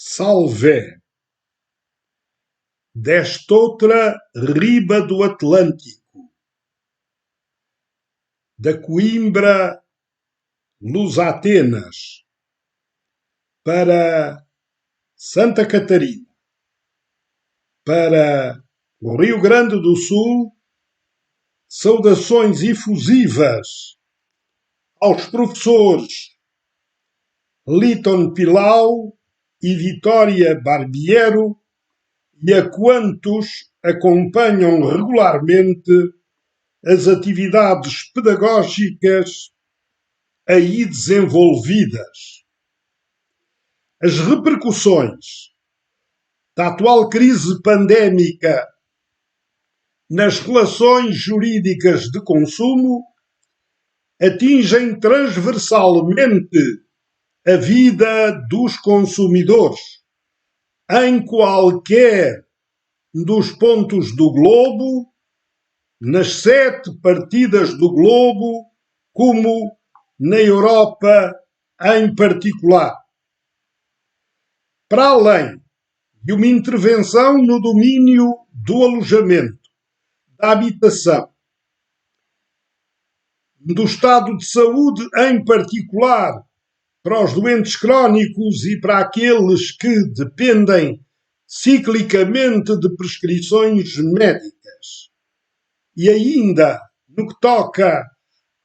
Salvé, destoutra riba do Atlântico, da Coimbra, Lusitanas, para Santa Catarina, para o Rio Grande do Sul, saudações efusivas aos professores Líton Pilau e Vitória Barbiero e a quantos acompanham regularmente as atividades pedagógicas aí desenvolvidas. As repercussões da atual crise pandémica nas relações jurídicas de consumo atingem transversalmente a vida dos consumidores em qualquer dos pontos do globo, nas 7 partidas do globo, como na Europa em particular. Para além de uma intervenção no domínio do alojamento, da habitação, do estado de saúde em particular, para os doentes crónicos e para aqueles que dependem ciclicamente de prescrições médicas. E ainda, no que toca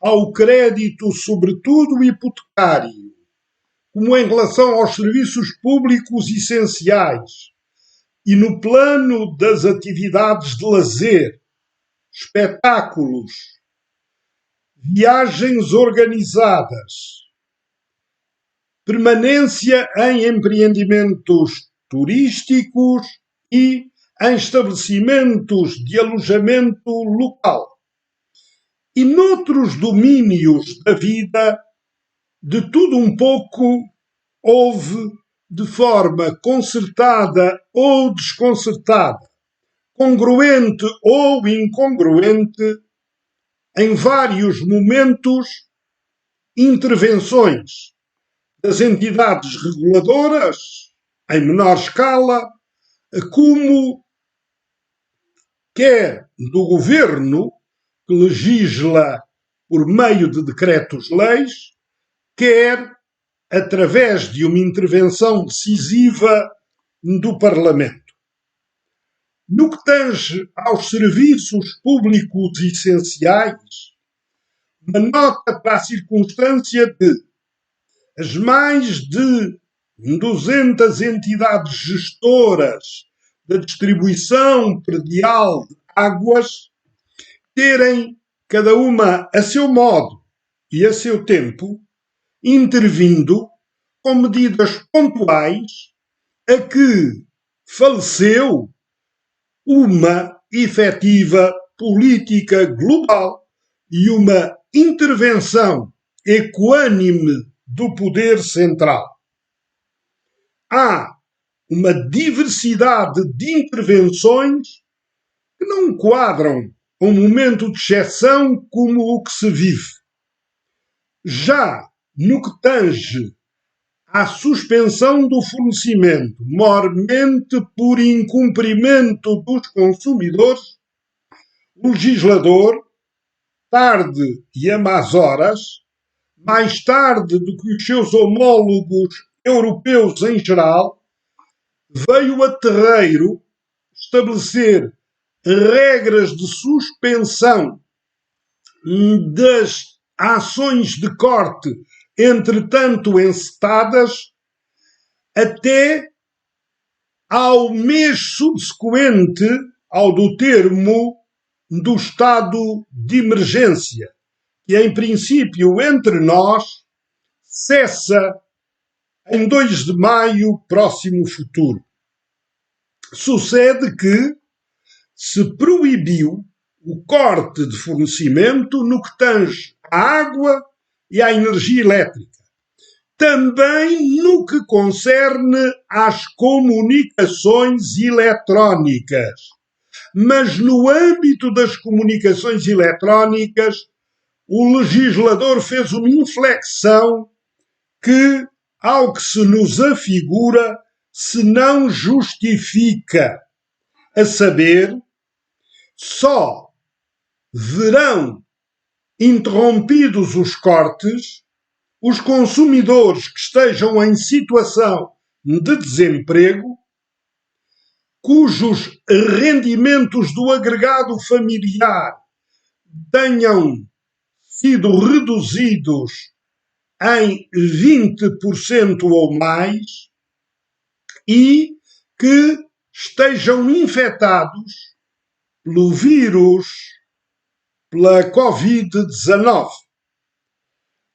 ao crédito, sobretudo hipotecário, como em relação aos serviços públicos essenciais e no plano das atividades de lazer, espetáculos, viagens organizadas, permanência em empreendimentos turísticos e em estabelecimentos de alojamento local. E noutros domínios da vida, de tudo um pouco, houve, de forma concertada ou desconcertada, congruente ou incongruente, em vários momentos, intervenções das entidades reguladoras, em menor escala, como quer do governo, que legisla por meio de decretos-leis, quer através de uma intervenção decisiva do Parlamento. No que tange aos serviços públicos essenciais, uma nota para a circunstância de as mais de 200 entidades gestoras da distribuição predial de águas terem, cada uma a seu modo e a seu tempo, intervindo com medidas pontuais a que faleceu uma efetiva política global e uma intervenção equânime do poder central. Há uma diversidade de intervenções que não quadram um momento de exceção como o que se vive. Já no que tange à suspensão do fornecimento, mormente por incumprimento dos consumidores, o legislador, tarde e a más horas, mais tarde do que os seus homólogos europeus em geral, veio a terreiro estabelecer regras de suspensão das ações de corte, entretanto encetadas, até ao mês subsequente ao do termo do estado de emergência, que em princípio entre nós cessa em 2 de maio próximo futuro. Sucede que se proibiu o corte de fornecimento no que tange à água e à energia elétrica. Também no que concerne às comunicações eletrónicas. Mas no âmbito das comunicações eletrónicas, o legislador fez uma inflexão que, ao que se nos afigura, se não justifica. A saber, só verão interrompidos os cortes os consumidores que estejam em situação de desemprego, cujos rendimentos do agregado familiar tenham sido reduzidos em 20% ou mais e que estejam infectados pelo vírus, pela Covid-19.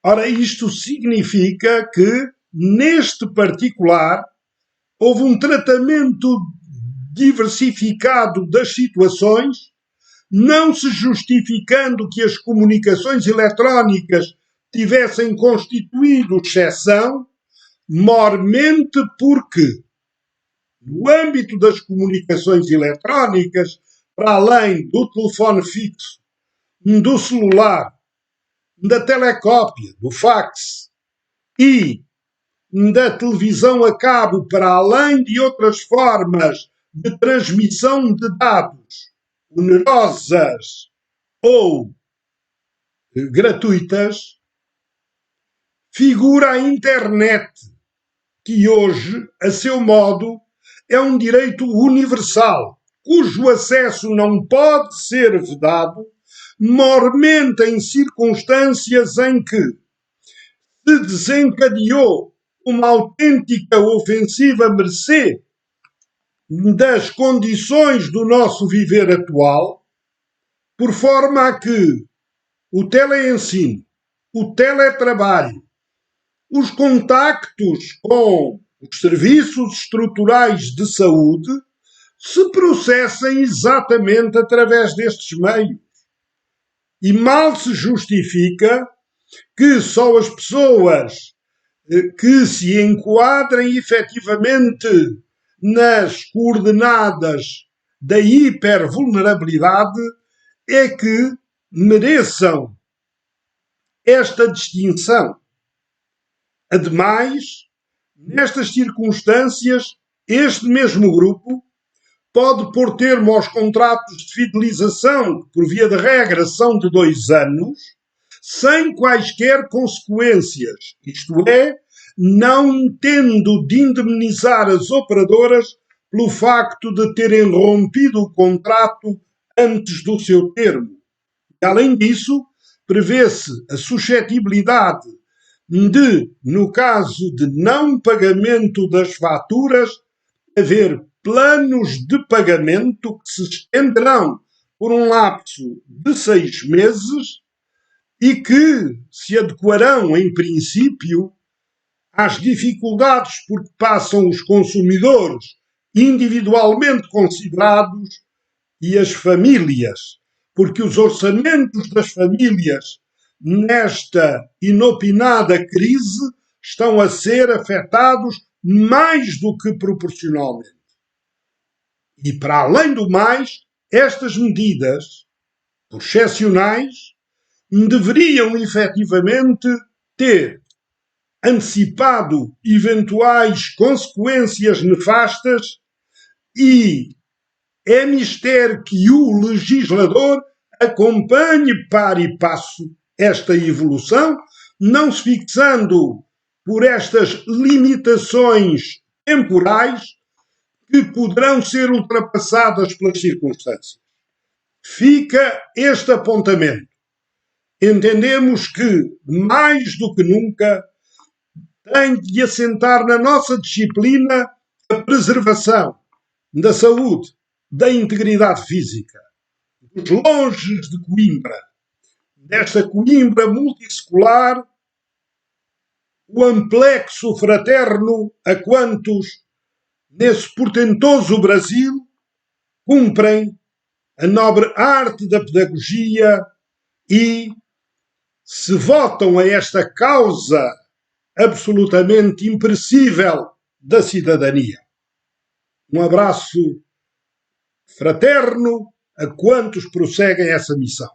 Ora, isto significa que, neste particular, houve um tratamento diversificado das situações, não se justificando que as comunicações eletrónicas tivessem constituído exceção, mormente porque, no âmbito das comunicações eletrónicas, para além do telefone fixo, do celular, da telecópia, do fax e da televisão a cabo, para além de outras formas de transmissão de dados onerosas ou gratuitas, figura a internet, que hoje, a seu modo, é um direito universal, cujo acesso não pode ser vedado, mormente em circunstâncias em que se desencadeou uma autêntica ofensiva mercê das condições do nosso viver atual, por forma a que o teleensino, o teletrabalho, os contactos com os serviços estruturais de saúde se processem exatamente através destes meios. E mal se justifica que só as pessoas que se enquadrem efetivamente nas coordenadas da hipervulnerabilidade é que mereçam esta distinção. Ademais, nestas circunstâncias, este mesmo grupo pode pôr termo aos contratos de fidelização, que por via de regra são de 2 anos, sem quaisquer consequências, isto é, não tendo de indemnizar as operadoras pelo facto de terem rompido o contrato antes do seu termo. E, além disso, prevê-se a suscetibilidade de, no caso de não pagamento das faturas, haver planos de pagamento que se estenderão por um lapso de 6 meses e que se adequarão, em princípio, às dificuldades por que passam os consumidores individualmente considerados e as famílias, porque os orçamentos das famílias nesta inopinada crise estão a ser afetados mais do que proporcionalmente. E, para além do mais, estas medidas excepcionais deveriam efetivamente ter antecipado eventuais consequências nefastas e é mister que o legislador acompanhe par e passo esta evolução, não se fixando por estas limitações temporais que poderão ser ultrapassadas pelas circunstâncias. Fica este apontamento. Entendemos que, mais do que nunca, tem de assentar na nossa disciplina a preservação da saúde, da integridade física, dos longes de Coimbra, desta Coimbra multissecular, o amplexo fraterno a quantos, nesse portentoso Brasil, cumprem a nobre arte da pedagogia e se votam a esta causa absolutamente imperecível da cidadania. Um abraço fraterno a quantos prosseguem essa missão.